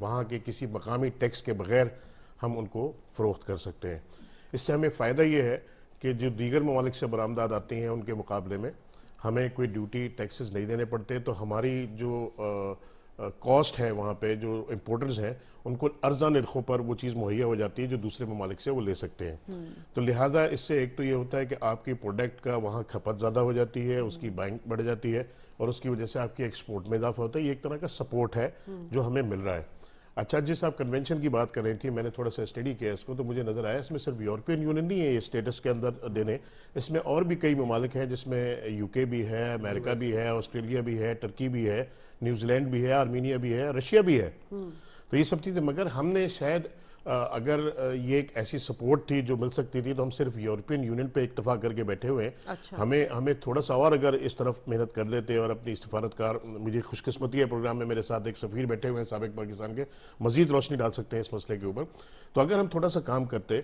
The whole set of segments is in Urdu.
وہاں کے کسی مقامی ٹیکس کے بغیر ہم ان کو فروخت کر سکتے ہیں. اس سے ہمیں فائدہ یہ ہے کہ جو دیگر ممالک سے برآمدات آتی ہیں ان کے مقابلے میں ہمیں کوئی ڈیوٹی ٹیکسز نہیں دینے پڑتے، تو ہماری جو کاسٹ ہے وہاں پہ جو امپورٹرز ہیں ان کو ارزاں نرخوں پر وہ چیز مہیا ہو جاتی ہے جو دوسرے ممالک سے وہ لے سکتے ہیں. تو لہٰذا اس سے ایک تو یہ ہوتا ہے کہ آپ کی پروڈکٹ کا وہاں کھپت زیادہ ہو جاتی ہے، اس کی بائنگ بڑھ جاتی ہے، اور اس کی وجہ سے آپ کی ایکسپورٹ میں اضافہ ہوتا ہے. یہ ایک طرح کا سپورٹ ہے جو ہمیں مل رہا ہے. اچھا، جس آپ کنونشن کی بات کر رہی تھی، میں نے تھوڑا سا اسٹڈی کیا اس کو، تو مجھے نظر آیا اس میں صرف یورپین یونین نہیں ہے یہ اسٹیٹس کے اندر دینے، اس میں اور بھی کئی ممالک ہیں جس میں یو کے بھی ہے، امریکہ بھی ہے، آسٹریلیا بھی ہے، ٹرکی بھی ہے، نیوزی لینڈ بھی ہے، آرمینیا بھی ہے، رشیا بھی ہے. تو یہ سب چیزیں، مگر ہم نے شاید اگر یہ ایک ایسی سپورٹ تھی جو مل سکتی تھی تو ہم صرف یورپین یونین پہ اکتفا کر کے بیٹھے ہوئے ہیں. ہمیں تھوڑا سا اور اگر اس طرف محنت کر لیتے اور اپنی سفارتکار، مجھے خوش قسمتی ہے پروگرام میں میرے ساتھ ایک سفیر بیٹھے ہوئے ہیں سابق پاکستان کے، مزید روشنی ڈال سکتے ہیں اس مسئلے کے اوپر. تو اگر ہم تھوڑا سا کام کرتے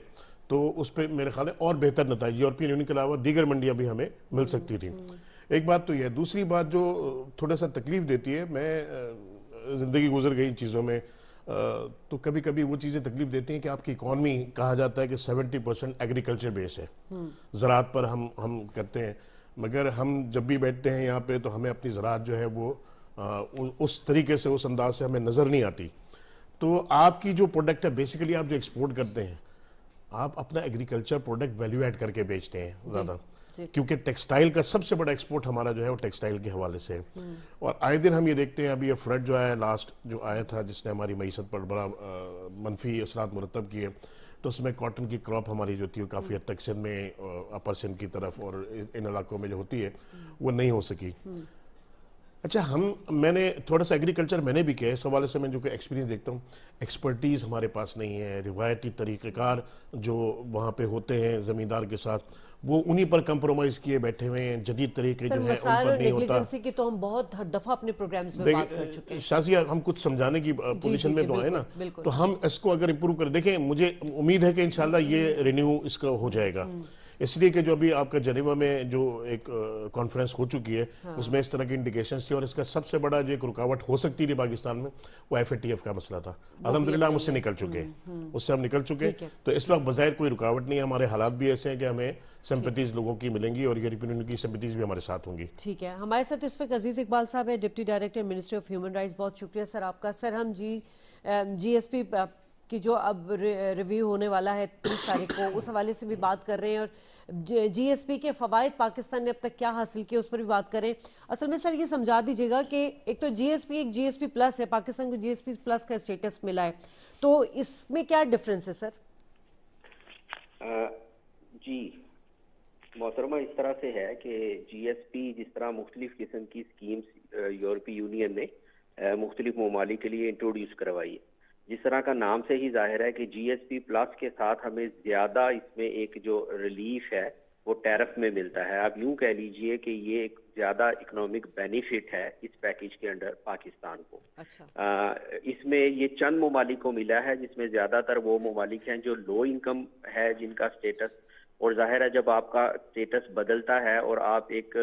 تو اس پہ میرے خیال ہے اور بہتر نتائج یورپین یونین کے علاوہ دیگر منڈیاں بھی ہمیں مل سکتی تھیں. ایک بات تو یہ ہے. دوسری بات جو تھوڑا سا تکلیف دیتی ہے، میں زندگی گزر گئی ان چیزوں میں، تو کبھی کبھی وہ چیزیں تکلیف دیتی ہیں کہ آپ کی اکانومی کہا جاتا ہے کہ 70% ایگریکلچر بیس ہے، زراعت پر ہم کرتے ہیں، مگر ہم جب بھی بیٹھتے ہیں یہاں پہ تو ہمیں اپنی زراعت جو ہے وہ اس طریقے سے، اس انداز سے ہمیں نظر نہیں آتی. تو آپ کی جو پروڈکٹ ہے بیسیکلی آپ جو ایکسپورٹ کرتے ہیں، آپ اپنا ایگریکلچر پروڈکٹ ویلیو ایڈ کر کے بیچتے ہیں زیادہ، کیونکہ ٹیکسٹائل کا سب سے بڑا ایکسپورٹ ہمارا جو ہے وہ ٹیکسٹائل کے حوالے سے ہے. اور آئے دن ہم یہ دیکھتے ہیں، ابھی یہ فلڈ جو آیا لاسٹ جو آیا تھا جس نے ہماری معیشت پر بڑا منفی اثرات مرتب کیے، تو اس میں کاٹن کی کراپ ہماری جو تھی وہ کافی حد تک سندھ میں، اپر سندھ کی طرف اور ان علاقوں میں جو ہوتی ہے وہ نہیں ہو سکی. اچھا، میں نے تھوڑا سا ایگریکلچر میں نے بھی کیا، اس حوالے سے میں جو کہ ایکسپیرینس دیکھتا ہوں، ایکسپرٹیز ہمارے پاس نہیں ہے. روایتی طریقہ کار جو وہاں پہ ہوتے ہیں زمیندار کے ساتھ، وہ انہی پر کمپرومائز کیے بیٹھے ہوئے ہیں. جدید طریقے جو ہے ان پر نہیں ہوتا. کی تو ہم بہت ہر دفعہ اپنے پروگرامز میں بات کر چکے ہیں. شازیہ، ہم کچھ سمجھانے کی پوزیشن میں تو آئے نا، تو ہم اس کو اگر امپروو کریں، دیکھیں مجھے امید ہے کہ انشاءاللہ یہ رینیو اس کا ہو جائے گا. اس لیے کہ جو ابھی آپ کا جنیوا میں جو ایک کانفرنس ہو چکی ہے اس میں اس طرح کی انڈیکیشنز تھی، اور اس کا سب سے بڑا جو ایک رکاوٹ ہو سکتی تھی پاکستان میں وہ FATF کا مسئلہ تھا. الحمدللہ ہم اس سے نکل چکے، اس سے ہم نکل چکے. تو اس وقت بظاہر کوئی رکاوٹ نہیں ہے. ہمارے حالات بھی ایسے ہیں کہ ہمیں سمپتیز لوگوں کی ملیں گی اور یورپین یونین کی سمپتیز بھی ہمارے ساتھ ہوں گی. ٹھیک ہے. ہمارے ساتھ اس وقت عزیز اقبال صاحب ہے، deputy director ministry of human rights. بہت شکریہ سر آپ کا. سر، ہم GSP کی جو اب ریویو ہونے والا ہے 30 تاریخ کو، اس حوالے سے بھی بات کر رہے ہیں، اور GSP کے فوائد پاکستان نے اب تک کیا حاصل کیے اس پر بھی بات کریں. اصل میں سر یہ سمجھا دیجیے گا کہ ایک تو GSP ایک GSP پلس ہے، پاکستان کو GSP پلس کا اسٹیٹس ملا ہے، تو اس میں کیا ڈفرینس ہے سر؟ جی محترمہ، اس طرح سے ہے کہ GSP جس طرح مختلف قسم کی سکیمز یورپی یونین نے مختلف ممالک کے لیے انٹروڈیوس کروائی ہے. جس طرح کا نام سے ہی ظاہر ہے کہ GSP پلس کے ساتھ ہمیں زیادہ اس میں ایک جو ریلیف ہے وہ ٹیرف میں ملتا ہے. آپ یوں کہہ لیجئے کہ یہ ایک زیادہ اکنامک بینیفٹ ہے اس پیکیج کے انڈر پاکستان کو. اس میں یہ چند ممالک کو ملا ہے جس میں زیادہ تر وہ ممالک ہیں جو لو انکم ہے جن کا سٹیٹس، اور ظاہر ہے جب آپ کا سٹیٹس بدلتا ہے اور آپ ایک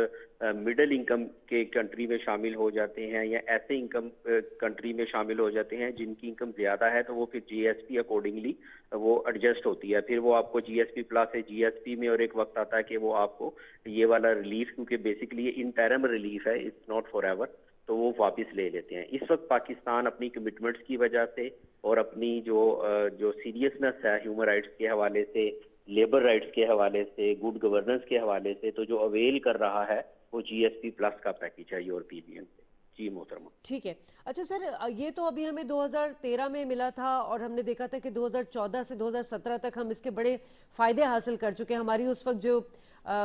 مڈل انکم کے کنٹری میں شامل ہو جاتے ہیں یا ایسے انکم کنٹری میں شامل ہو جاتے ہیں جن کی انکم زیادہ ہے، تو وہ پھر GSP اکارڈنگلی وہ ایڈجسٹ ہوتی ہے. پھر وہ آپ کو GSP پلس ہے GSP میں، اور ایک وقت آتا ہے کہ وہ آپ کو یہ والا ریلیف، کیونکہ بیسکلی یہ انٹرم ریلیف ہے، اٹس ناٹ فار ایور، تو وہ واپس لے لیتے ہیں. اس وقت پاکستان اپنی کمٹمنٹس کی وجہ سے اور اپنی جو سیریسنس ہے ہیومن رائٹس کے حوالے سے، لیبر رائٹس کے حوالے سے، گڈ گورننس کے حوالے سے، تو جو اویل کر رہا ہے وہ GSP پلس کا پیکیج ہے یورپی یونین سے. جی محترمہ. ٹھیک ہے. اچھا سر، یہ تو ابھی ہمیں 2013 میں ملا تھا اور ہم نے دیکھا تھا کہ 2014 سے 2017 تک ہم اس کے بڑے فائدے حاصل کر چکے. ہماری اس وقت جو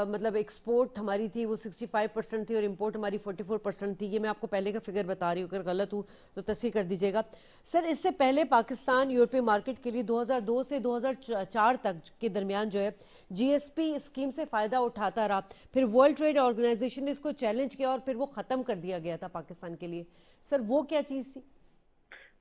مطلب ایکسپورٹ ہماری تھی وہ 65% تھی اور امپورٹ ہماری 44% تھی. یہ میں آپ کو پہلے کا فگر بتا رہی ہوں، اگر غلط ہوں تو تصحیح کر دیجیے گا. سر، اس سے پہلے پاکستان یورپی مارکیٹ کے لیے 2002 سے 2004 تک کے درمیان جو ہے GSP اسکیم سے فائدہ اٹھاتا رہا. پھر ورلڈ ٹریڈ آرگنائزیشن نے اس کو چیلنج کیا اور پھر وہ ختم کر دیا گیا تھا پاکستان کے لیے. سر، وہ کیا چیز تھی؟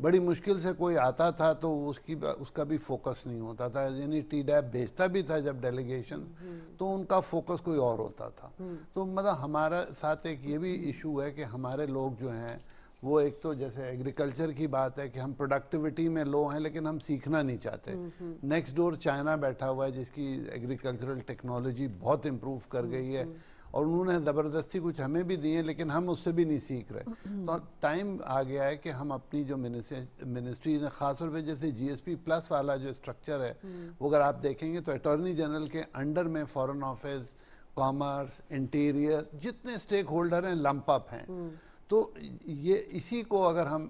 بڑی مشکل سے کوئی آتا تھا تو اس کا بھی فوکس نہیں ہوتا تھا، یعنی ٹی ڈیپ بھیجتا بھی تھا جب ڈیلیگیشن تو ان کا فوکس کوئی اور ہوتا تھا. تو مطلب ہمارا ساتھ ایک یہ بھی ایشو ہے کہ ہمارے لوگ جو ہیں وہ ایک تو جیسے ایگریکلچر کی بات ہے کہ ہم پروڈکٹیوٹی میں لو ہیں لیکن ہم سیکھنا نہیں چاہتے. نیکسٹ ڈور چائنا بیٹھا ہوا ہے جس کی ایگریکلچرل ٹیکنالوجی بہت امپروو کر گئی ہے اور انہوں نے زبردستی کچھ ہمیں بھی دی ہیں لیکن ہم اس سے بھی نہیں سیکھ رہے. تو ٹائم آ گیا ہے کہ ہم اپنی جو منسٹریز ہیں، خاص طور پہ جیسے جی ایس پی پلس والا جو اسٹرکچر ہے وہ اگر آپ دیکھیں گے تو اٹارنی جنرل کے انڈر میں فارن آفیس، کامرس، انٹیریئر، جتنے اسٹیک ہولڈر ہیں لمپ اپ ہیں. تو یہ اسی کو اگر ہم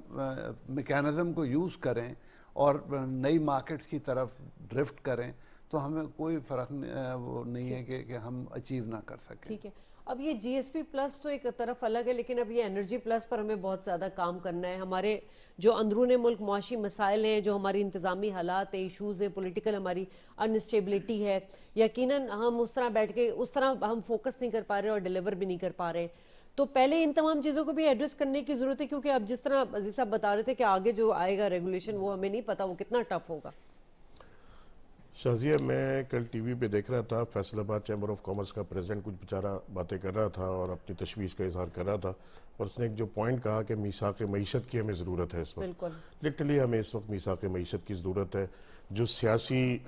میکینزم کو یوز کریں اور نئی مارکیٹس کی طرف ڈرفٹ کریں تو ہمیں کوئی فرق نہیں ہے کہ ہم اچیو نہ کر سکیں. ٹھیک ہے. اب یہ جی ایس پی پلس تو ایک طرف الگ ہے لیکن اب یہ انرجی پلس پر ہمیں بہت زیادہ کام کرنا ہے. ہمارے جو اندرون ملک معاشی مسائل ہیں، جو ہماری انتظامی حالات ہیں، ایشوز ہیں، پولیٹیکل ہماری انسٹیبلٹی ہے، یقیناً ہم اس طرح بیٹھ کے اس طرح ہم فوکس نہیں کر پا رہے اور ڈیلیور بھی نہیں کر پا رہے. تو پہلے ان تمام چیزوں کو بھی ایڈریس کرنے کی ضرورت ہے کیونکہ اب جس طرح عزیز صاحب بتا رہے تھے کہ آگے جو آئے گا ریگولیشن وہ ہمیں نہیں پتا وہ کتنا ٹف ہوگا. شازیہ، میں کل ٹی وی پہ دیکھ رہا تھا، فیصل آباد چیمبر آف کامرس کا پریزیڈنٹ کچھ بیچارہ باتیں کر رہا تھا اور اپنی تشویش کا اظہار کر رہا تھا اور اس نے ایک جو پوائنٹ کہا کہ میثاق معیشت کی ہمیں ضرورت ہے اس وقت. لٹرلی ہمیں اس وقت میثاق معیشت کی ضرورت ہے. جو سیاسی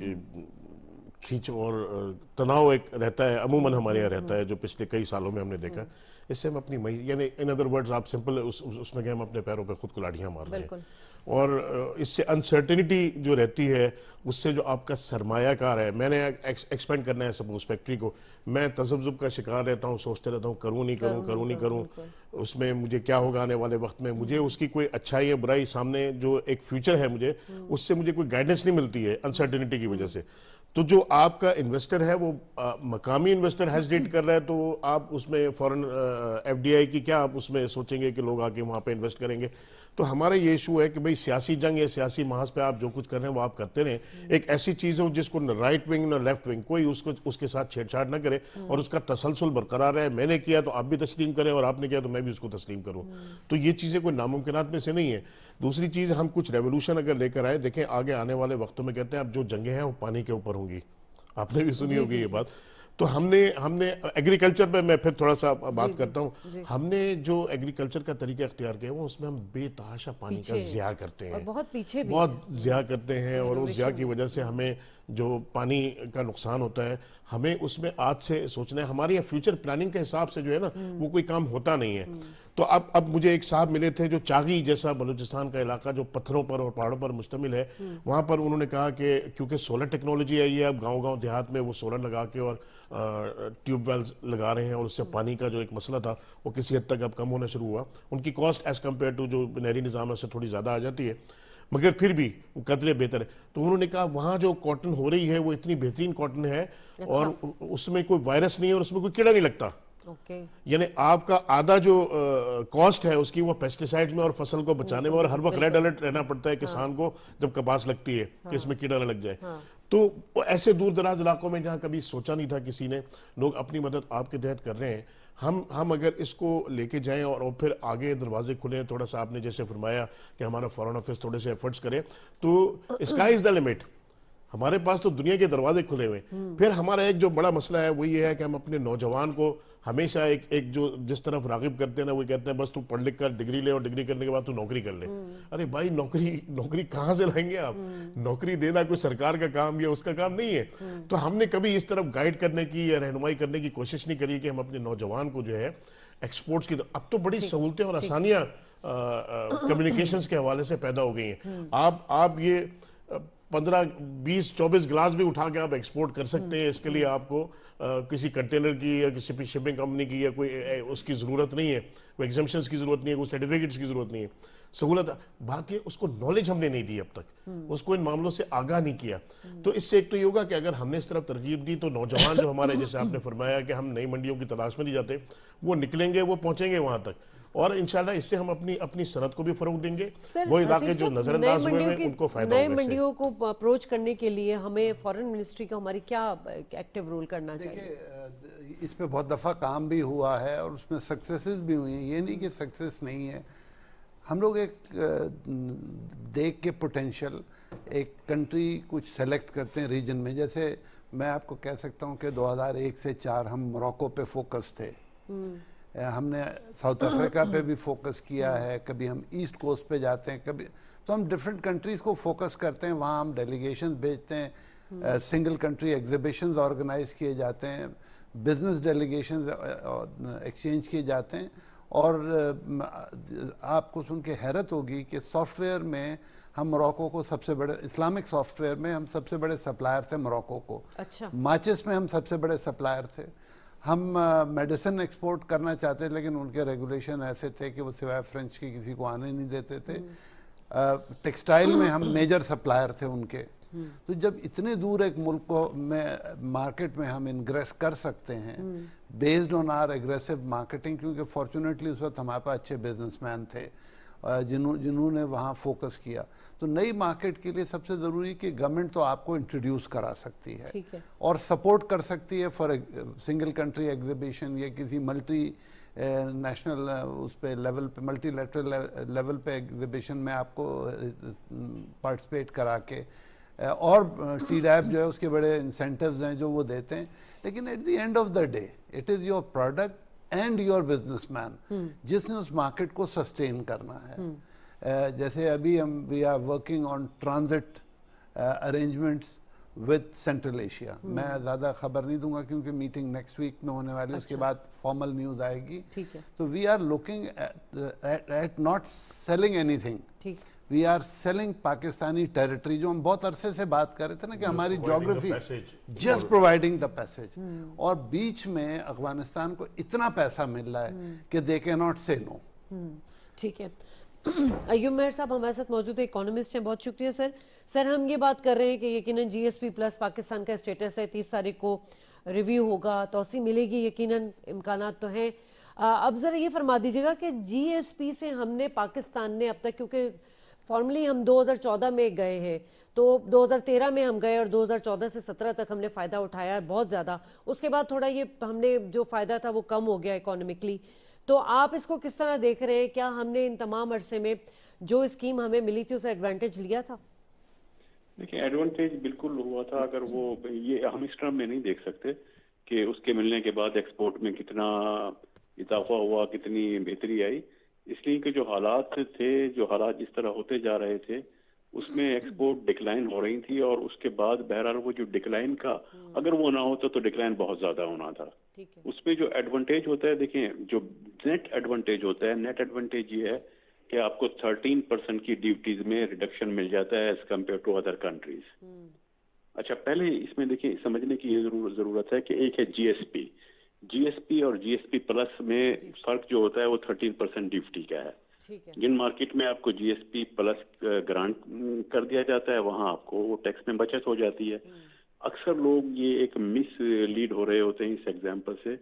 کھینچ اور تناؤ ایک رہتا ہے عموماً ہمارے یہاں رہتا ہے جو پچھلے کئی سالوں میں ہم نے دیکھا، اس سے ہم اپنی یعنی ان ادر ورڈز آپ سمپل اس میں کہ ہم اپنے پیروں پہ خود کلاڑیاں مار رہے ہیں. اور اس سے انسرٹنٹی جو رہتی ہے اس سے جو آپ کا سرمایہ کار ہے، میں نے ایکسپینڈ کرنا ہے سپوز فیکٹری کو، میں تذبذب کا شکار رہتا ہوں، سوچتے رہتا ہوں کروں نہیں کروں اس میں مجھے کیا ہوگا آنے والے وقت میں. مجھے اس کی کوئی اچھائی یا برائی سامنے جو ایک فیوچر ہے مجھے اس سے مجھے کوئی گائیڈنس نہیں ملتی ہے انسرٹنٹی کی وجہ سے. تو جو آپ کا انویسٹر ہے وہ مقامی انویسٹر ہیزیٹیٹ کر رہا ہے تو آپ اس میں فورن ایف ڈی آئی کی کیا آپ اس میں سوچیں گے کہ لوگ آ کے وہاں پہ انویسٹ کریں گے. تو ہمارا یہ ایشو ہے کہ بھئی سیاسی جنگ یا سیاسی محاذ پہ آپ جو کچھ کر رہے ہیں وہ آپ کرتے رہیں. ایک ایسی چیز ہو جس کو نہ رائٹ ونگ نہ لیفٹ ونگ کوئی اس کے ساتھ چھیڑ چھاڑ نہ کرے اور اس کا تسلسل برقرار رہے. میں نے کیا تو آپ بھی تسلیم کریں اور آپ نے کیا تو میں بھی اس کو تسلیم کروں. تو یہ چیزیں کوئی ناممکنات میں سے نہیں ہے. دوسری چیز، ہم کچھ ریولوشن اگر لے کر آئے، دیکھیں آگے آنے والے وقتوں میں کہتے ہیں اب جو جنگیں ہیں وہ پانی کے اوپر ہوں گی. آپ نے بھی سنی ہوگی یہ بات. تو ہم نے ایگریکلچر پہ میں پھر تھوڑا سا بات کرتا ہوں. ہم نے جو ایگریکلچر کا طریقہ اختیار کیا وہ اس میں ہم بے تحاشا پانی کا ضیاع کرتے ہیں، بہت ضیاع کرتے ہیں اور اس ضیاع کی وجہ سے ہمیں جو پانی کا نقصان ہوتا ہے ہمیں اس میں آج سے سوچنا ہے. ہماری فیوچر پلاننگ کے حساب سے جو ہے نا وہ کوئی کام ہوتا نہیں ہے. تو اب مجھے ایک صاحب ملے تھے جو چاغی جیسا بلوچستان کا علاقہ جو پتھروں پر اور پہاڑوں پر مشتمل ہے، وہاں پر انہوں نے کہا کہ کیونکہ سولر ٹیکنالوجی آئی ہے اب گاؤں دیہات میں وہ سولر لگا کے اور ٹیوب ویلز لگا رہے ہیں اور اس سے پانی کا جو ایک مسئلہ تھا وہ کسی حد تک اب کم ہونا شروع ہوا. ان کی کاسٹ ایز کمپیئر ٹو جو نہری نظام ہے اس سے تھوڑی زیادہ آ جاتی ہے مگر پھر بھی قدرے بہتر ہے. تو انہوں نے کہا وہاں جو کاٹن ہو رہی ہے وہ اتنی بہترین کاٹن ہے اور اس میں کوئی وائرس نہیں ہے اور اس میں کوئی کیڑا نہیں لگتا. یعنی آپ کا آدھا جو کاسٹ ہے اس کی وہ پیسٹیسائڈز میں اور فصل کو بچانے میں اور ہر وقت ریڈ الرٹ رہنا پڑتا ہے کسان کو جب کپاس لگتی ہے کہ اس میں کیڑا نہ لگ جائے. تو ایسے دور دراز علاقوں میں جہاں کبھی سوچا نہیں تھا کسی نے، لوگ اپنی مدد آپ کے تحت کر رہے ہیں. ہم اگر اس کو لے کے جائیں اور پھر آگے دروازے کھلیں، تھوڑا سا آپ نے جیسے فرمایا کہ ہمارا فارن آفس تھوڑے سے ایفرٹس کرے تو اسکائی از دا لمٹ. ہمارے پاس تو دنیا کے دروازے کھلے ہوئے. پھر ہمارا ایک جو بڑا مسئلہ ہے وہ یہ ہے کہ ہم اپنے نوجوان کو ہمیشہ ایک جو جس طرف راغب کرتے ہیں نا وہ کہتے ہیں بس تو پڑھ لکھ کر ڈگری لے اور ڈگری کرنے کے بعد تو نوکری کر لے. ارے بھائی نوکری کہاں سے لائیں گے آپ؟ نوکری دینا کوئی سرکار کا کام یا اس کا کام نہیں ہے. تو ہم نے کبھی اس طرف گائیڈ کرنے کی یا رہنمائی کرنے کی کوشش نہیں کری کہ ہم اپنے نوجوان کو جو ہے ایکسپورٹس کی اب تو بڑی سہولتیں اور آسانیاں کمیونیکیشنز کے حوالے سے پیدا ہو گئی ہیں. آپ یہ 15 20 24 گلاس بھی اٹھا کے آپ ایکسپورٹ کر سکتے ہیں. اس کے لیے آپ کو کسی کنٹینر کی یا کسی شپنگ کمپنی کی یا کوئی اس کی ضرورت نہیں ہے، کوئی ایگزمپشنز کی ضرورت نہیں ہے، کوئی سرٹیفکیٹس کی ضرورت نہیں ہے. سہولت بات یہ اس کو نالج ہم نے نہیں دی اب تک، اس کو ان معاملوں سے آگاہ نہیں کیا. تو اس سے ایک تو یہ ہوگا کہ اگر ہم نے اس طرف ترغیب دی تو نوجوان جو ہمارے جیسے آپ نے فرمایا کہ ہم نئی منڈیوں کی تلاش میں نہیں جاتے، وہ نکلیں گے، وہ پہنچیں گے وہاں تک اور انشاءاللہ اس سے ہم اپنی صنعت کو بھی فروغ دیں گے. وہ علاقے جو نظر انداز ہوئے ہیں ان کو فائدہ ہوگا. نئے منڈیوں کو اپروچ کرنے کے لیے ہمیں فارن منسٹری کا ہماری کیا ایکٹیو رول کرنا چاہیے؟ اس پہ بہت دفعہ کام بھی ہوا ہے اور اس میں سکسیسز بھی ہوئی ہیں. یہ نہیں کہ سکسیس نہیں ہے. ہم لوگ ایک دیکھ کے پوٹینشیل ایک کنٹری کچھ سلیکٹ کرتے ہیں ریجن میں. جیسے میں آپ کو کہہ سکتا ہوں کہ 2001 سے 4 ہم موراکو پہ فوکس تھے, ہم نے ساؤتھ افریقہ پہ بھی فوکس کیا ہے, کبھی ہم ایسٹ کوسٹ پہ جاتے ہیں, کبھی تو ہم ڈفرینٹ کنٹریز کو فوکس کرتے ہیں, وہاں ہم ڈیلیگیشنز بھیجتے ہیں, سنگل کنٹری ایگزیبیشنز آرگنائز کیے جاتے ہیں, بزنس ڈیلیگیشنز ایکسچینج کیے جاتے ہیں. اور آپ کو سن کے حیرت ہوگی کہ سافٹ ویئر میں ہم موراکو کو سب سے بڑے, اسلامک سافٹ ویئر میں ہم سب سے بڑے سپلائر تھے موراکو کو. اچھا. ماچس میں ہم سب سے بڑے سپلائر تھے. ہم میڈیسن ایکسپورٹ کرنا چاہتے لیکن ان کے ریگولیشن ایسے تھے کہ وہ سوائے فرینچ کی کسی کو آنے نہیں دیتے تھے. ٹیکسٹائل میں ہم میجر سپلائر تھے ان کے. تو جب اتنے دور ایک ملک کو میں مارکیٹ میں ہم انگریس کر سکتے ہیں based on are aggressive marketing, کیونکہ فارچونیٹلی اس وقت ہمارے پاس اچھے بزنس مین تھے جنہوں نے وہاں فوکس کیا. تو نئی مارکیٹ کے لیے سب سے ضروری کہ گورنمنٹ تو آپ کو انٹروڈیوس کرا سکتی ہے اور سپورٹ کر سکتی ہے فار سنگل کنٹری ایگزیبیشن یا کسی ملٹی نیشنل اس پہ لیول پہ, ملٹی لیٹرل لیول پہ ایگزیبیشن میں آپ کو پارٹیسپیٹ کرا کے, اور ٹی ڈیب جو ہے اس کے بڑے انسینٹیوز ہیں جو وہ دیتے ہیں. لیکن at the end of the day it is your product and your businessman جس نے اس مارکیٹ کو سسٹین کرنا ہے. جیسے ابھی ہم we are working on transit arrangements with Central Asia. میں زیادہ خبر نہیں دوں گا کیونکہ میٹنگ نیکسٹ ویک میں ہونے والی ہے, اس کے بعد فارمل نیوز آئے گی. تو we are looking at not selling anything, we are selling Pakistani territory, جو ہم بہت عرصے سے بات کر رہے تھے نا کہ ہماری geography, just providing the passage. اور بیچ میں افغانستان کو اتنا پیسہ مل رہا ہے کہ دے کے ناٹ سے نو. ٹھیک ہے. ایوب مہر صاحب ہمارے ساتھ موجود ہے, اکانومسٹ ہیں. بہت شکریہ سر. سر ہم یہ بات کر رہے ہیں کہ یقیناً جی ایس پی پلس پاکستان کا اسٹیٹس ہے, 30 تاریخ کو ریویو ہوگا, توسیع ملے گی, یقیناً امکانات تو ہیں. اب ذرا یہ فرما دیجیے گا کہ جی ایس پی سے ہم نے پاکستان نے اب تک, کیونکہ فارملی ہم 2014 میں گئے ہیں, تو 2013 میں ہم گئے اور 2014 سے 17 تک ہم نے فائدہ اٹھایا بہت زیادہ. اس کے بعد تھوڑا یہ ہم نے جو فائدہ تھا وہ کم ہو گیا اکانومکلی. تو آپ اس کو کس طرح دیکھ رہے ہیں؟ کیا ہم نے ان تمام عرصے میں جو اسکیم ہمیں ملی تھی اسے ایڈوانٹیج لیا تھا؟ دیکھیں ایڈوانٹیج بالکل ہوا تھا. اگر وہ یہ ہم اس ٹرم میں نہیں دیکھ سکتے کہ اس کے ملنے کے بعد ایکسپورٹ میں کتنا اضافہ ہوا, کتنی بہتری آئی, اس لیے کہ جو حالات تھے, جو حالات جس طرح ہوتے جا رہے تھے اس میں ایکسپورٹ ڈکلائن ہو رہی تھی. اور اس کے بعد بہرحال وہ جو ڈکلائن کا اگر وہ نہ ہوتا تو ڈکلائن بہت زیادہ ہونا تھا. اس میں جو ایڈوانٹیج ہوتا ہے, دیکھیں جو نیٹ ایڈوانٹیج ہوتا ہے, نیٹ ایڈوانٹیج یہ ہے کہ آپ کو 13% کی ڈیوٹیز میں ریڈکشن مل جاتا ہے as compared to other countries. اچھا پہلے اس میں دیکھیں سمجھنے کی یہ ضرورت ہے کہ ایک ہے جی ایس پی, جی ایس پی اور جی ایس پی پلس میں فرق جو ہوتا ہے وہ 13% ڈیوٹی کا ہے. جن مارکیٹ میں آپ کو جی ایس پی پلس گرانٹ کر دیا جاتا ہے وہاں آپ کو وہ ٹیکس میں بچت ہو جاتی ہے. اکثر لوگ یہ ایک مس لیڈ ہو رہے ہوتے ہیں اس ایگزامپل سے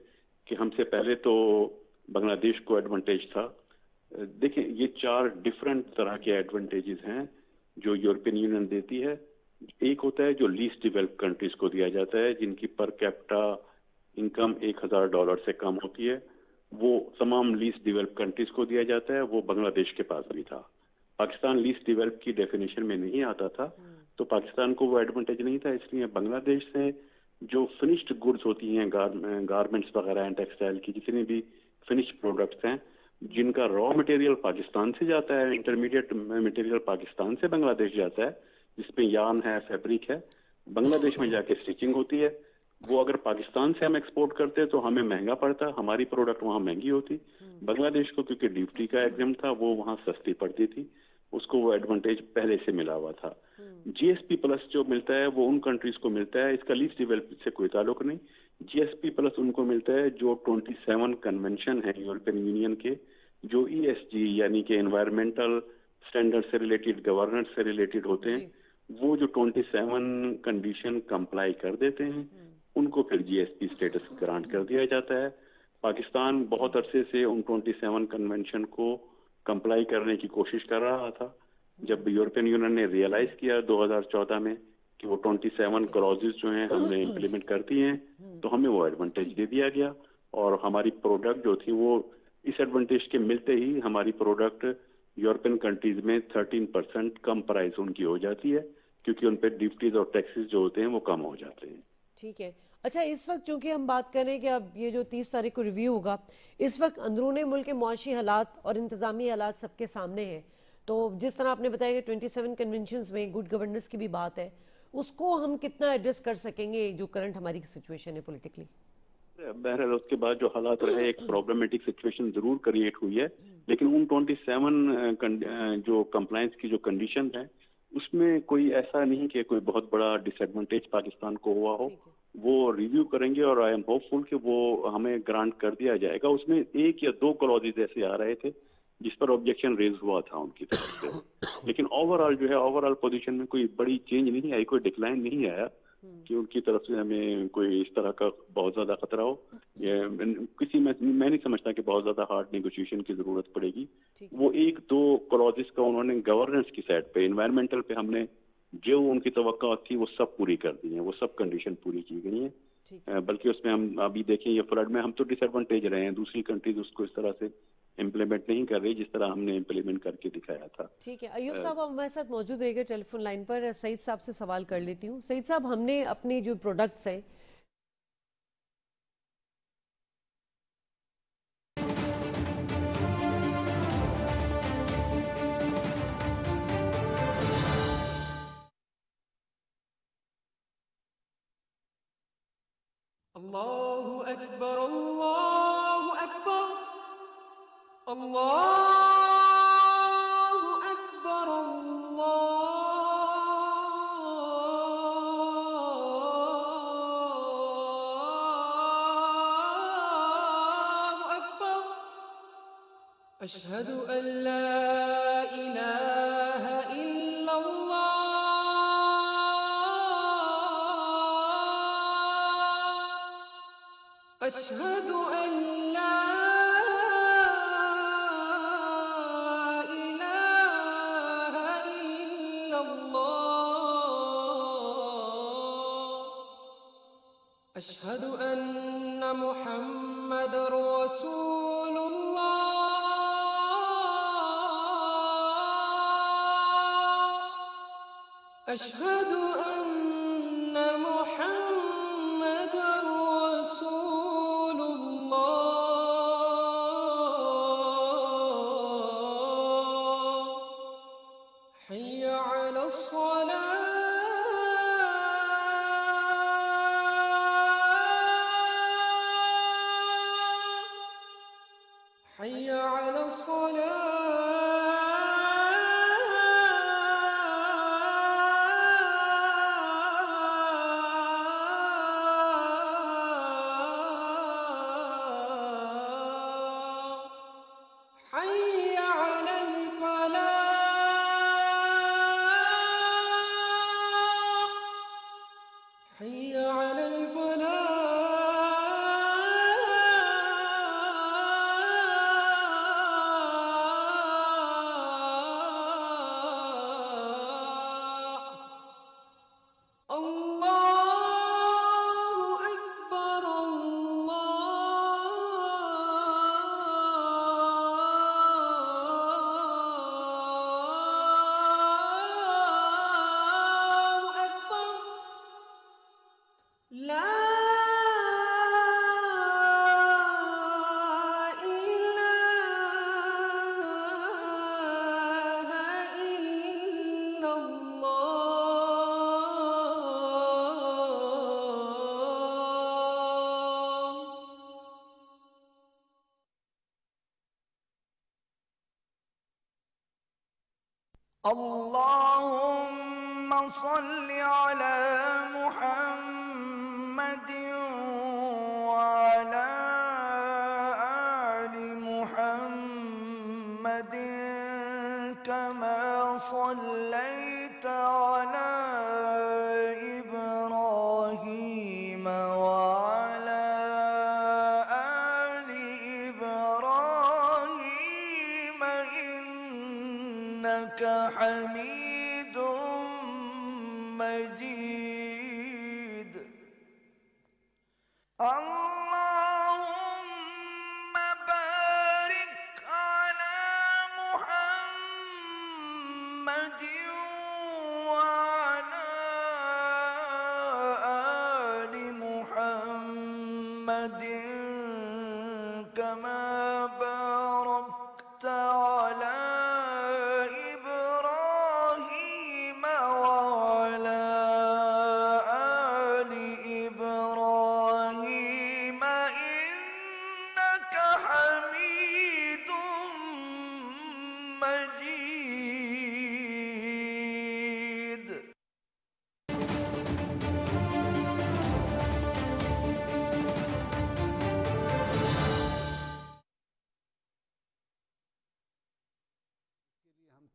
کہ ہم سے پہلے تو بنگلہ دیش کو ایڈوانٹیج تھا. دیکھیں یہ 4 ڈفرینٹ طرح کے ایڈوانٹیجز ہیں جو یورپین یونین دیتی ہے. ایک ہوتا ہے جو لیسٹ ڈیولپ کنٹریز کو دیا جاتا ہے جن کی پر کیپٹا انکم $1,000 سے کم ہوتی ہے, وہ تمام لیسٹ ڈیولپ کنٹریز کو دیا جاتا ہے. وہ بنگلہ دیش کے پاس بھی تھا. پاکستان لیسٹ ڈیولپ کی ڈیفینیشن میں نہیں آتا تھا تو پاکستان کو وہ ایڈوانٹیج نہیں تھا. اس لیے بنگلہ دیش سے جو فنشڈ گڈز ہوتی ہیں, گارمنٹس وغیرہ ہیں, ٹیکسٹائل کی جتنی بھی فنشڈ پروڈکٹس ہیں جن کا را مٹیریل پاکستان سے جاتا ہے, انٹرمیڈیٹ مٹیریل پاکستان سے بنگلہ دیش جاتا ہے, جس میں یارن ہے, فیبرک ہے, بنگلہ دیش میں جا کے اسٹیچنگ ہوتی ہے. وہ اگر پاکستان سے ہم ایکسپورٹ کرتے تو ہمیں مہنگا پڑتا, ہماری پروڈکٹ وہاں مہنگی ہوتی. بنگلہ دیش کو کیونکہ ڈیوٹی کا ایگزم تھا وہ وہاں سستی پڑتی تھی, اس کو وہ ایڈوانٹیج پہلے سے ملا ہوا تھا. جی ایس پی پلس جو ملتا ہے وہ ان کنٹریز کو ملتا ہے, اس کا لیسٹ ڈیولپ سے کوئی تعلق نہیں. جی ایس پی پلس ان کو ملتا ہے جو 27 کنونشن ہے یورپین یونین کے, جو ای ایس جی یعنی کہ انوائرمنٹل اسٹینڈرڈ سے ریلیٹڈ, گورننس سے ریلیٹڈ ہوتے ہیں. وہ جو 27 کنڈیشن کمپلائی کر دیتے ہیں ان کو پھر جی ایس پی اسٹیٹس گرانٹ کر دیا جاتا ہے. پاکستان بہت عرصے سے ان 27 کنونشن کو کمپلائی کرنے کی کوشش کر رہا تھا. جب یورپین یونین نے ریئلائز کیا 2014 میں کہ وہ 27 کلوزز جو ہیں ہم نے امپلیمنٹ کر دی ہیں تو ہمیں وہ ایڈوانٹیج دے دیا گیا, اور ہماری پروڈکٹ جو تھی وہ اس ایڈوانٹیج کے ملتے ہی ہماری پروڈکٹ یورپین کنٹریز میں 13% کم پرائز ان کی ہو جاتی ہے کیونکہ ان پہ ڈیوٹیز اور ٹیکسز جو ہوتے ہیں وہ کم ہو جاتے ہیں. ٹھیک ہے. اچھا اس وقت چونکہ ہم بات کریں کہ اب یہ جو 30 تاریخ کو ریویو ہوگا، اس وقت اندرون ملک کے معاشی حالات اور انتظامی حالات سب کے سامنے ہیں، تو جس طرح آپ نے بتایا کہ 27 کنونشنز میں گڈ گورننس کی بھی بات ہے، اس کو ہم کتنا ایڈریس کر سکیں گے جو کرنٹ ہماری سچویشن ہے پولیٹیکلی؟ بہرحال اس کے بعد جو حالات رہے ایک پرابلمیٹک سچویشن ضرور کریٹ ہوئی ہے، لیکن ان 27 جو کمپلائنس کی جو کنڈیشن ہے اس میں کوئی ایسا نہیں کہ کوئی بہت بڑا ڈس ایڈوانٹیج پاکستان کو ہوا ہو. وہ ریویو کریں گے اور آئی ایم ہوپ فل کہ وہ ہمیں گرانٹ کر دیا جائے گا. اس میں 1 یا 2 کلوزز ایسے آ رہے تھے جس پر آبجیکشن ریز ہوا تھا ان کی طرف سے، لیکن اوور آل پوزیشن میں کوئی بڑی چینج نہیں آئی، کوئی ڈکلائن نہیں آیا کہ ان کی طرف سے ہمیں کوئی اس طرح کا بہت زیادہ خطرہ ہو. میں نہیں سمجھتا کہ بہت زیادہ ہارڈ نیگوشیشن کی ضرورت پڑے گی. وہ 1-2 کلوزز کا انہوں نے گورننس کی سائڈ پہ، انوائرمنٹل پہ ہم نے جو ان کی توقعات تھی وہ سب پوری کر دی ہیں، وہ سب کنڈیشن پوری کی گئی ہیں. بلکہ اس میں ہم ابھی دیکھیں یہ فلڈ میں ہم تو ڈس ایڈوانٹیج رہے ہیں، دوسری کنٹریز اس کو اس طرح سے امپلیمنٹ نہیں کر رہی جس طرح ہم نے امپلیمنٹ کر کے دکھایا تھا. ٹھیک ہے. ایوب صاحب آپ ہمارے ساتھ موجود رہے گا ٹیلی فون لائن پر. سعید صاحب سے سوال کر لیتی ہوں. سعید صاحب، ہم نے اپنی جو پروڈکٹس ہیں اللہ اکبر اللہ اکبر اللہ اکبر اللہ اکبر اشہد ان لا الہ الا اللہ اشہد ان لا الہ الا اللہ اشہد ان محمد رسول اللہ اشہد ان محمد رسول اللہ حی علی الصلاة حی علی الصلاة حي على الفلاح حي على الفلاح اللہ اکبر اللہ اکبر لا الہ الا اللهم صل على محمد وعلى آل محمد كما صليت على إبراهيم وعلى آل إبراهيم إنك حميد مجيد اللهم بارك على محمد محمد كما باركت على إبراهيم وعلى آل إبراهيم إنك حميد مجيد.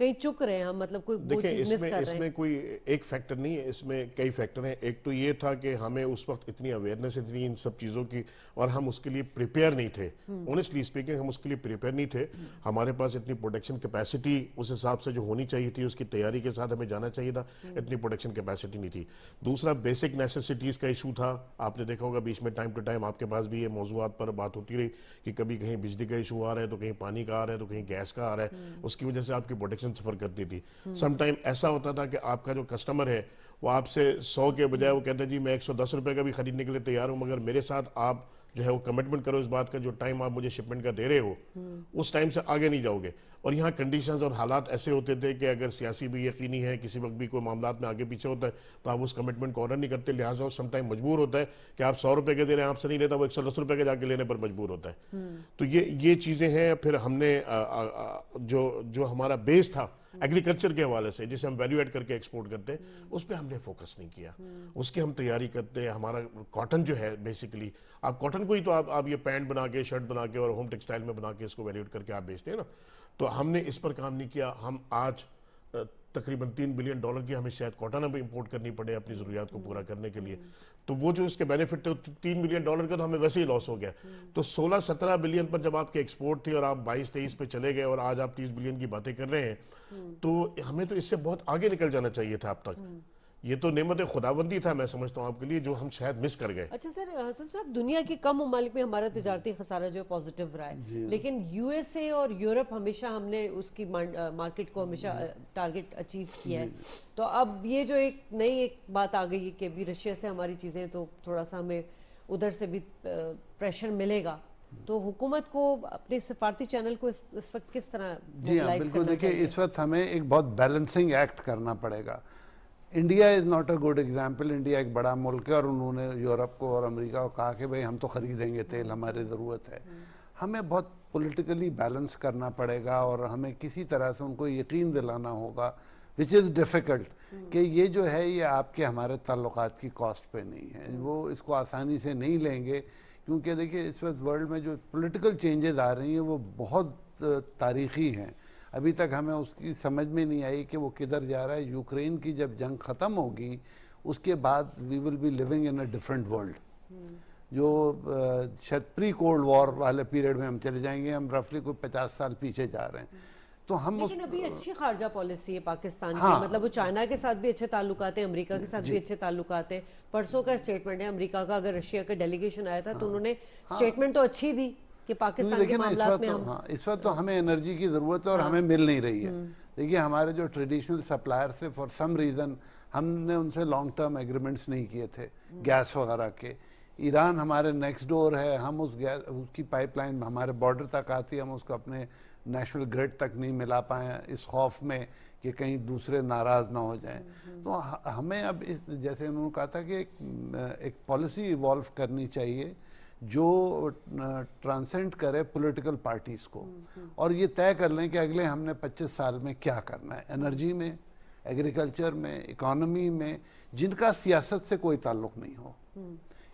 کہیں چک رہے ہیں ہم, مطلب کوئی وہ دیکھیں چیز مس کر رہے ہیں؟ اس میں کوئی ایک فیکٹر نہیں ہے, اس میں کئی فیکٹر ہیں. ایک تو یہ تھا کہ ہمیں اس وقت اتنی اویئرنیس اتنی ان سب چیزوں کی, اور ہم اس کے لیے پریپیئر نہیں تھے. اونیسٹلی اسپیکنگ ہم اس کے لیے پریپیئر نہیں تھے. ہمارے پاس اتنی پروڈکشن کیپیسٹی اس حساب سے جو ہونی چاہیے تھی, اس کی تیاری کے ساتھ ہمیں جانا چاہیے تھا, اتنی پروڈکشن کیپیسٹی نہیں تھی. دوسرا بیسک نیسیسٹیز کا ایشو تھا. آپ نے دیکھا ہوگا بیچ میں ٹائم ٹو ٹائم آپ کے پاس بھی یہ موضوعات پر بات ہوتی رہی کہ کبھی کہیں بجلی کا ایشو آ رہا ہے, تو کہیں پانی کا آ رہا ہے, تو کہیں گیس کا آ رہا ہے. اس کی وجہ سے آپ کی پروڈکشن سفر کرتی تھی. سم ٹائم ایسا ہوتا تھا کہ آپ کا جو کسٹمر ہے وہ آپ سے 100 کے بجائے وہ کہتے ہیں جی میں 110 روپے کا بھی خریدنے کے لیے تیار ہوں, مگر میرے ساتھ آپ جو ہے وہ کمٹمنٹ کرو اس بات کا, جو ٹائم آپ مجھے شپمنٹ کا دے رہے ہو اس ٹائم سے آگے نہیں جاؤ گے. اور یہاں کنڈیشنز اور حالات ایسے ہوتے تھے کہ اگر سیاسی بھی یقینی ہے, کسی وقت بھی کوئی معاملات میں آگے پیچھے ہوتا ہے, تو آپ اس کمٹمنٹ کو آنر نہیں کرتے. لہٰذا وہ سم ٹائم مجبور ہوتا ہے کہ آپ 100 روپے کے دے رہے ہیں, آپ سے نہیں لیتا, وہ 110 روپے کے جا کے لینے پر مجبور ہوتا ہے. تو یہ چیزیں ہیں. پھر ہم نے جو ہمارا بیس تھا ایگریکلچر کے حوالے سے, جسے ہم ویلیو ایڈ کر کے ایکسپورٹ کرتے ہیں, اس پہ ہم نے فوکس نہیں کیا. اس کی ہم تیاری کرتے ہیں. ہمارا کاٹن جو ہے بیسیکلی, آپ کاٹن کو ہی تو آپ یہ پینٹ بنا کے, شرٹ بنا کے اور ہوم ٹیکسٹائل میں بنا کے اس کو ویلیو ایڈ کر کے آپ بیچتے ہیں نا. تو ہم نے اس پر کام نہیں کیا. ہم آج تقریباً $3 بلین کی ہمیں شاید کاٹن اب امپورٹ کرنی پڑے اپنی ضروریات کو پورا کرنے کے لیے. تو وہ جو اس کے بینیفٹ تھے $3 بلین کا, تو ہمیں ویسے ہی لاس ہو گیا. تو 16-17 بلین پر جب آپ کے ایکسپورٹ تھی اور آپ 22-23 پہ چلے گئے اور آج آپ 30 بلین کی باتیں کر رہے ہیں, تو ہمیں تو اس سے بہت آگے نکل جانا چاہیے تھا اب تک. یہ تو نعمت خداوندی تھا میں سمجھتا ہوں آپ کے لیے, جو ہم شاید مس کر گئے. اچھا سر, حسن صاحب دنیا کے کم ممالک میں ہمارا تجارتی خسارہ جو ہے پازیٹیو رہا ہے, لیکن یو ایس اے اور یورپ ہمیشہ ہم نے اس کی مارکیٹ کو ہمیشہ ٹارگٹ اچیو کیا ہے. تو اب یہ جو ایک نئی ایک بات آ گئی ہے کہ ابھی رشیا سے ہماری چیزیں, تو تھوڑا سا ہمیں ادھر سے بھی پریشر ملے گا, تو حکومت کو اپنے سفارتی چینل کو اس وقت کس طرح موبلائز کرنا چاہیے؟ دیکھیں اس وقت ہمیں ایک بہت بیلنسنگ ایکٹ کرنا پڑے گا. India is not a good example. India ایک بڑا ملک ہے اور انہوں نے یورپ کو اور امریکہ کو کہا کہ بھئی ہم تو خریدیں گے تیل, ہماری ضرورت ہے. ہمیں بہت پولیٹیکلی بیلنس کرنا پڑے گا اور ہمیں کسی طرح سے ان کو یقین دلانا ہوگا, وچ از ڈیفیکلٹ, کہ یہ جو ہے یہ آپ کے ہمارے تعلقات کی کاسٹ پہ نہیں ہے. وہ اس کو آسانی سے نہیں لیں گے, کیونکہ دیکھیں اس وقت ورلڈ میں جو پولیٹیکل چینجز آ رہی ہیں وہ بہت تاریخی ہیں. ابھی تک ہمیں اس کی سمجھ میں نہیں آئی کہ وہ کدھر جا رہا ہے. یوکرین کی جب جنگ ختم ہوگی اس کے بعد we will be living in a different world, جو شاید پری کولڈ وار والے پیریڈ میں ہم چلے جائیں گے. ہم رفلی کوئی 50 سال پیچھے جا رہے ہیں. تو ہم لیکن ابھی اچھی خارجہ پالیسی ہے پاکستان کی, مطلب وہ چائنا کے ساتھ بھی اچھے تعلقات ہیں, امریکہ کے ساتھ بھی اچھے تعلقات ہیں. پرسوں کا اسٹیٹمنٹ ہے امریکہ کا, اگر رشیا کا ڈیلیگیشن آیا تھا تو انہوں نے اسٹیٹمنٹ تو اچھی دی کہ پاکستان کے معاملات میں اس وقت تو ہمیں انرجی کی ضرورت ہے اور ہمیں مل نہیں رہی ہے. دیکھیے ہمارے جو ٹریڈیشنل سپلائر سے فار سم ریزن ہم نے ان سے لانگ ٹرم ایگریمنٹس نہیں کیے تھے گیس وغیرہ کے. ایران ہمارے نیکسٹ ڈور ہے, ہم اس کی پائپ لائن ہمارے بارڈر تک آتی ہے, ہم اس کو اپنے نیشنل گریڈ تک نہیں ملا پائے اس خوف میں کہ کہیں دوسرے ناراض نہ ہو جائیں. تو ہمیں اب جیسے انہوں نے کہا تھا کہ ایک پالیسی ایوالو کرنی چاہیے جو ٹرانسینڈ کرے پولیٹیکل پارٹیز کو, اور یہ طے کر لیں کہ اگلے ہم نے 25 سال میں کیا کرنا ہے, انرجی میں, ایگریکلچر میں, اکانومی میں, جن کا سیاست سے کوئی تعلق نہیں ہو,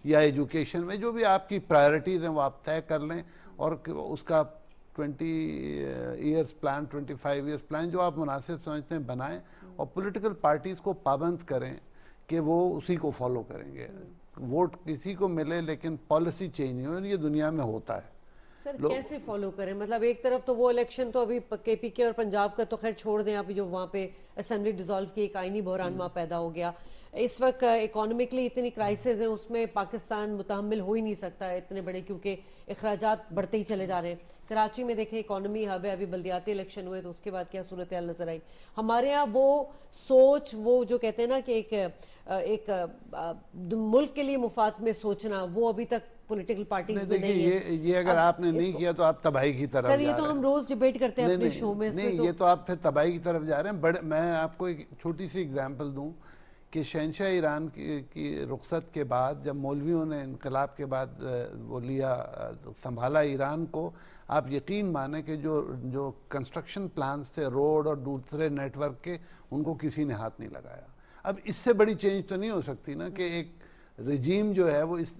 یا ایجوکیشن میں. جو بھی آپ کی پرائرٹیز ہیں وہ آپ طے کر لیں, اور اس کا 20 ایئرس پلان, 25 ایئرس پلان جو آپ مناسب سمجھتے ہیں بنائیں, اور پولیٹیکل پارٹیز کو پابند کریں کہ وہ اسی کو فالو کریں گے. ووٹ کسی کو ملے لیکن پالیسی چینج نہیں ہو, یہ دنیا میں ہوتا ہے. سر کیسے فالو کریں؟ مطلب ایک طرف تو وہ الیکشن تو ابھی کے پی کے اور پنجاب کا تو خیر چھوڑ دیں آپ, جو وہاں پہ اسمبلی ڈیزالو کی ایک آئینی بحران وہاں پیدا ہو گیا. اس وقت اکانومکلی اتنی کرائسز ہیں, اس میں پاکستان متحمل ہو ہی نہیں سکتا ہے اتنے بڑے, کیونکہ اخراجات بڑھتے ہی چلے جا رہے ہیں. کراچی میں دیکھیں اکانومی ہب ہے, ابھی بلدیاتی الیکشن ہوئے تو اس کے بعد کیا صورتحال نظر آئی. ہمارے ہاں وہ سوچ, وہ جو کہتے ہیں نا کہ ایک ملک کے لیے مفاد میں سوچنا, وہ ابھی تک پولیٹیکل پارٹیز میں نہیں ہے. یہ اگر آپ نے نہیں کیا تو آپ تباہی کی طرف جا رہے ہیں. سر یہ تو ہم روز ڈیبیٹ کرتے ہیں اپنے شو میں. نہیں, یہ تو آپ پھر تباہی کی طرف جا رہے ہیں. میں آپ کو ایک چھوٹی سی اگزامپل دوں کہ شہنشاہ ایران کی رخصت کے بعد جب مولویوں نے انقلاب کے بعد وہ لیا, سنبھالا ایران کو, آپ یقین مانیں کہ جو کنسٹرکشن پلانز تھے روڈ اور دوسرے نیٹ ورک کے, ان کو کسی نے ہاتھ نہیں لگایا. اب اس سے بڑی چینج تو نہیں ہو سکتی نا کہ ایک رجیم جو ہے وہ اس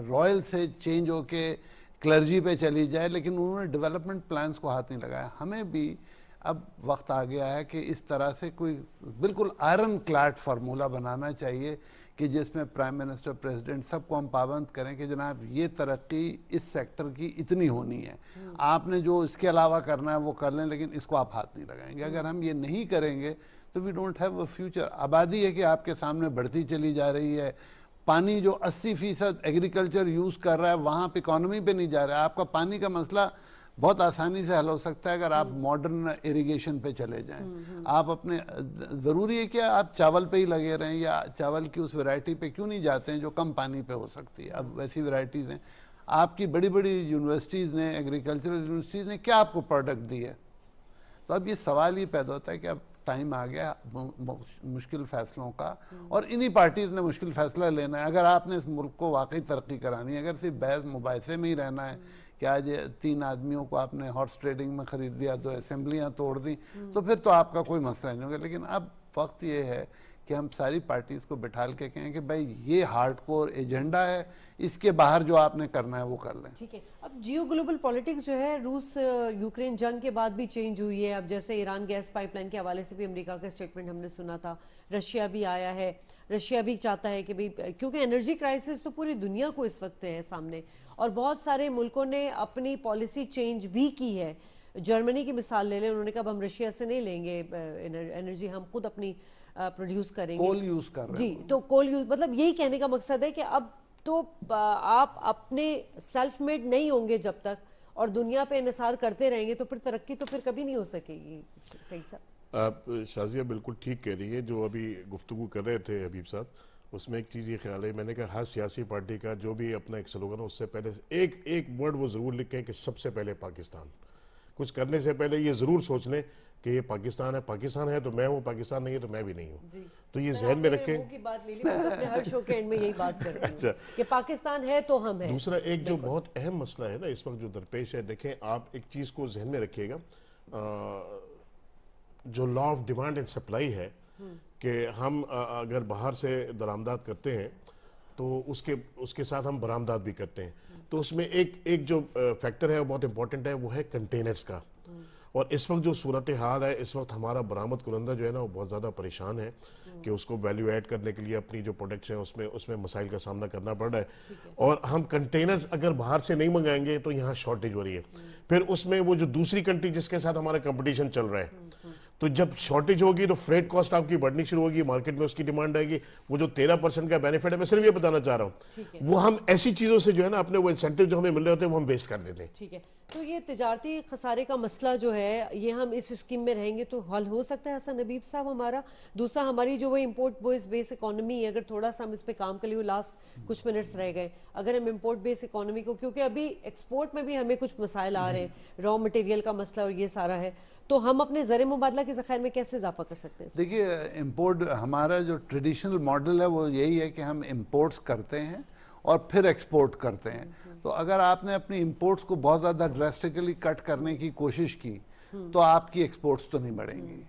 رائل سے چینج ہو کے کلرجی پہ چلی جائے, لیکن انہوں نے ڈیولپمنٹ پلانز کو ہاتھ نہیں لگایا. ہمیں بھی اب وقت آ گیا ہے کہ اس طرح سے کوئی بالکل آئرن کلیڈ فارمولہ بنانا چاہیے کہ جس میں پرائم منسٹر پریزیڈنٹ سب کو ہم پابند کریں کہ جناب یہ ترقی اس سیکٹر کی اتنی ہونی ہے, آپ نے جو اس کے علاوہ کرنا ہے وہ کر لیں, لیکن اس کو آپ ہاتھ نہیں لگائیں گے. اگر ہم یہ نہیں کریں گے تو we don't have a future. آبادی ہے کہ آپ کے سامنے بڑھتی چلی جا رہی ہے, پانی جو 80% ایگریکلچر یوز کر رہا ہے وہاں پہ اکانومی پہ نہیں جا رہا ہے. آپ کا پانی کا مسئلہ بہت آسانی سے حل ہو سکتا ہے اگر آپ ماڈرن ایریگیشن پہ چلے جائیں. آپ اپنے ضروری ہے کہ آپ چاول پہ ہی لگے رہیں, یا چاول کی اس ویرائٹی پہ کیوں نہیں جاتے ہیں جو کم پانی پہ ہو سکتی ہے. اب ویسی ویرائٹیز ہیں. آپ کی بڑی بڑی یونیورسٹیز نے, ایگریکلچرل یونیورسٹیز نے کیا آپ کو پروڈکٹ دی ہے؟ تو اب یہ سوال ہی پیدا ہوتا ہے کہ اب ٹائم آ گیا مشکل فیصلوں کا, اور انہی پارٹیز نے مشکل فیصلہ لینا ہے. اگر آپ نے اس ملک کو واقعی ترقی کرانی ہے, اگر صرف بحث مباحثے میں ہی رہنا ہے کہ آج 3 آدمیوں کو آپ نے ہارس ٹریڈنگ میں خرید دیا, 2 اسمبلیاں توڑ دیں, تو پھر تو آپ کا کوئی مسئلہ نہیں ہوگا. لیکن اب وقت یہ ہے کہ ہم ساری پارٹیز کو بٹھال کے کہیں کہ بھائی یہ ہارڈ کور ایجنڈا ہے, اس کے باہر جو آپ نے کرنا ہے وہ کر لیں. ٹھیک ہے. اب جیو گلوبل پالیٹکس جو ہے روس یوکرین جنگ کے بعد بھی چینج ہوئی ہے. اب جیسے ایران گیس پائپ لائن کے حوالے سے بھی امریکہ کا اسٹیٹمنٹ ہم نے سنا تھا, رشیا بھی آیا ہے. رشیا بھی چاہتا ہے کہ بھئی کیونکہ انرجی کرائسس تو پوری دنیا کو اس وقت ہے سامنے, اور بہت سارے ملکوں نے اپنی پالیسی چینج بھی کی ہے. جرمنی کی مثال لے لیں, انہوں نے کہا اب ہم رشیا سے نہیں لیں گے انرجی, ہم خود اپنی پروڈیوس کریں گے. کول یوز کر رہے ہیں. جی, تو کول یوز, مطلب یہی کہنے کا مقصد ہے کہ اب تو آپ اپنے سیلف میڈ نہیں ہوں گے جب تک, اور دنیا پہ انحصار کرتے رہیں گے تو پھر ترقی تو پھر کبھی نہیں ہو سکے گی. صحیح صاحب, آپ شازیہ بالکل ٹھیک کہہ رہی ہے. جو ابھی گفتگو کر رہے تھے حبیب صاحب, اس میں ایک چیز یہ خیال ہے, میں نے کہا ہر سیاسی پارٹی کا جو بھی اپنا ایک سلوگن ہو اس سے پہلے ایک ورڈ وہ ضرور لکھیں کہ سب سے پہلے پاکستان. کچھ کرنے سے پہلے یہ ضرور سوچ لیں کہ یہ پاکستان ہے تو میں ہوں, پاکستان نہیں ہے تو میں بھی نہیں ہوں. تو یہ ذہن میں رکھیں. ہر شو کے اینڈ میں یہی بات کر رہی ہوں کہ پاکستان ہے تو ہم ہیں. دوسرا ایک جو بہت اہم مسئلہ ہے نا اس وقت جو درپیش ہے, دیکھیں آپ ایک چیز کو ذہن میں رکھیے گا, جو law of demand and supply ہے کہ ہم اگر باہر سے درآمدات کرتے ہیں تو اس کے ساتھ ہم برآمدات بھی کرتے ہیں. تو اس میں ایک جو فیکٹر ہے وہ بہت امپورٹنٹ ہے, وہ ہے کنٹینرز کا. اور اس وقت جو صورتحال ہے, اس وقت ہمارا برآمد کنندہ جو ہے نا وہ بہت زیادہ پریشان ہے کہ اس کو ویلیو ایڈ کرنے کے لیے اپنی جو پروڈکٹس ہیں اس میں مسائل کا سامنا کرنا پڑ رہا ہے. اور ہم کنٹینرز اگر باہر سے نہیں منگائیں گے تو یہاں شارٹیج ہو رہی ہے. پھر اس میں وہ جو دوسری کنٹری جس کے ساتھ ہمارا کمپٹیشن چل رہا ہے, تو جب شارٹیج ہوگی تو فریٹ کاسٹ آپ کی بڑھنی شروع ہوگی, مارکیٹ میں اس کی ڈیمانڈ آئے گی. وہ جو 13% کا بینیفٹ ہے, میں صرف یہ بتانا چاہ رہا ہوں, وہ ہم ایسی چیزوں سے جو ہے نا اپنے وہ انسینٹیو جو ہمیں مل رہے ہوتے ہیں وہ ہم ویسٹ کر دیتے ہیں. ٹھیک ہے. تو یہ تجارتی خسارے کا مسئلہ جو ہے یہ ہم اس اسکیم میں رہیں گے تو حل ہو سکتا ہے حسن حبیب صاحب ہمارا. دوسرا ہماری جو وہ امپورٹ بیس اکانومی ہے, اگر تھوڑا سا ہم اس پہ کام کر لیے, لاسٹ کچھ منٹس رہ گئے, اگر ہم امپورٹ بیس اکانومی کو, کیونکہ ابھی ایکسپورٹ میں بھی ہمیں کچھ مسائل آ رہے ہیں, را مٹیریل کا مسئلہ اور یہ سارا ہے, تو ہم اپنے زر مبادلہ کے ذخائر میں کیسے اضافہ کر سکتے ہیں؟ دیکھیے امپورٹ, ہمارا جو ٹریڈیشنل ماڈل ہے وہ یہی ہے کہ ہم امپورٹس کرتے ہیں اور پھر ایکسپورٹ کرتے ہیں. تو اگر آپ نے اپنی امپورٹس کو بہت زیادہ ڈریسٹیکلی کٹ کرنے کی کوشش کی تو آپ کی ایکسپورٹس تو نہیں بڑھیں گی.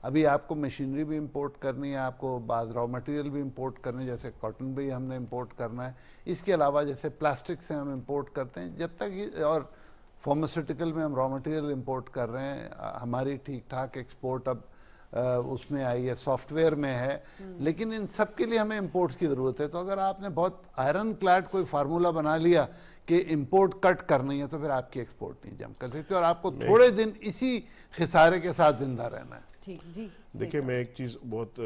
ابھی آپ کو مشینری بھی امپورٹ کرنی ہے, آپ کو بعض را مٹیریل بھی امپورٹ کرنی ہے, جیسے کاٹن بھی ہم نے امپورٹ کرنا ہے. اس کے علاوہ جیسے پلاسٹک سے ہم امپورٹ کرتے ہیں, جب تک اور فارماسیوٹیکل میں ہم را مٹیریل امپورٹ کر رہے ہیں. ہماری ٹھیک ٹھاک ایکسپورٹ اب اس میں آئی ہے, سافٹ ویئر میں ہے, لیکن ان سب کے لیے ہمیں امپورٹس کی ضرورت ہے. تو اگر آپ نے بہت آئرن کلیڈ کوئی فارمولہ بنا لیا کہ امپورٹ کٹ کرنی ہے تو پھر آپ کی ایکسپورٹ نہیں جم کر سکتے, اور آپ کو تھوڑے دن اسی خسارے کے ساتھ زندہ رہنا ہے. جی دیکھیں, میں ایک چیز بہت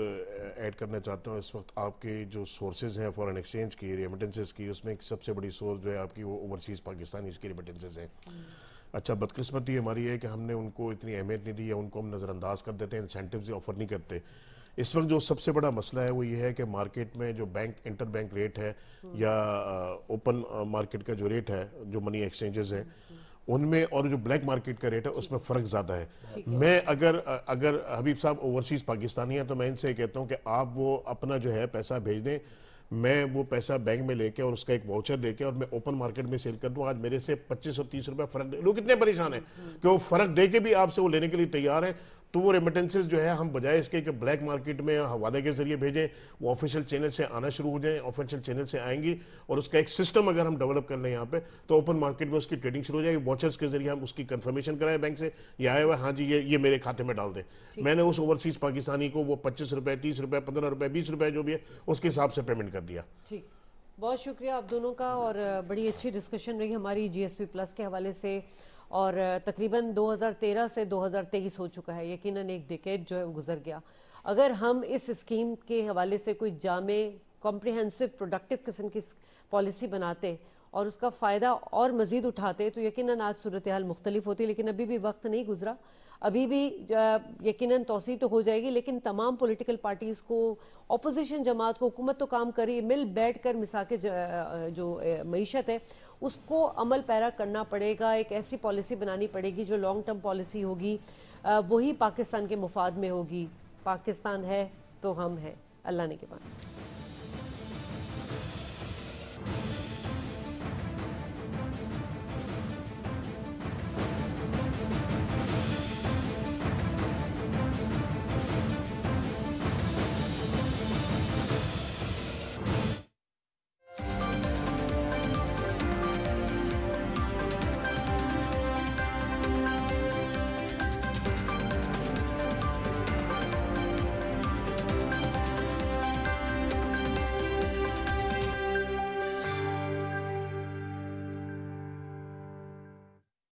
ایڈ کرنا چاہتا ہوں. اس وقت آپ کے جو سورسز ہیں فارن ایکسچینج کی, ریمیٹنسز کی, اس میں ایک سب سے بڑی سورس جو ہے آپ کی وہ اوورسیز پاکستانی اس کی ریمیٹنسز ہیں. اچھا, بدقسمتی ہماری ہے کہ ہم نے ان کو اتنی اہمیت نہیں دی, یا ان کو ہم نظر انداز کر دیتے ہیں, انسینٹیوز آفر نہیں کرتے. اس وقت جو سب سے بڑا مسئلہ ہے وہ یہ ہے کہ مارکیٹ میں جو انٹر بینک ریٹ ہے یا اوپن مارکیٹ کا جو ریٹ ہے, جو منی ایکسچینجز ہیں ان میں, اور جو بلیک مارکیٹ کا ریٹ ہے اس میں فرق زیادہ ہے. میں اگر حبیب صاحب اوورسیز پاکستانی ہیں تو میں ان سے کہتا ہوں کہ آپ وہ اپنا جو ہے پیسہ بھیج دیں, میں وہ پیسہ بینک میں لے کے اور اس کا ایک واؤچر لے کے اور میں اوپن مارکیٹ میں سیل کر دوں. آج میرے سے 25 اور 30 روپے فرق, لوگ اتنے پریشان ہیں کہ وہ فرق دے کے بھی آپ سے وہ لینے کے لیے تیار ہیں. تو وہ ریمیٹنسز جو ہے ہم بجائے اس کے کہ بلیک مارکیٹ میں حوالے کے ذریعے بھیجیں، وہ آفیشیل چینل سے آنا شروع ہو جائیں، آفیشیل چینل سے آئیں گی، اور اس کا ایک سسٹم اگر ہم ڈیولپ کر لیں یہاں پہ تو اوپن مارکیٹ میں اس کی ٹریڈنگ شروع ہو جائے گی. واچرز کے ذریعے ہم اس کی کنفرمیشن کرائیں بینک سے، یہ آیا ہوا ہے ہاں جی یہ میرے کھاتے میں ڈال دیں. میں نے اس اوورسیز پاکستانی کو وہ 25 روپے 30 روپے 15 روپے 20 روپے جو بھی ہے اس کے حساب سے پیمنٹ کر دیا. ٹھیک، بہت شکریہ آپ دونوں کا، اور بڑی اچھی ڈسکشن رہی ہماری جی ایس پی پلس کے حوالے سے. اور تقریباً 2013 سے 2023 ہو چکا ہے، یقیناً ایک ڈیکیڈ جو ہے گزر گیا. اگر ہم اس اسکیم کے حوالے سے کوئی جامع کمپریہنسو پروڈکٹیو قسم کی پالیسی بناتے اور اس کا فائدہ اور مزید اٹھاتے تو یقیناً آج صورتحال مختلف ہوتی. لیکن ابھی بھی وقت نہیں گزرا، ابھی بھی یقیناً توسیع تو ہو جائے گی، لیکن تمام پولیٹیکل پارٹیز کو، اپوزیشن جماعت کو، حکومت تو کام کری، مل بیٹھ کر مساک جو معیشت ہے اس کو عمل پیرا کرنا پڑے گا. ایک ایسی پالیسی بنانی پڑے گی جو لانگ ٹرم پالیسی ہوگی، وہی پاکستان کے مفاد میں ہوگی. پاکستان ہے تو ہم ہیں. اللہ نے کے بعد.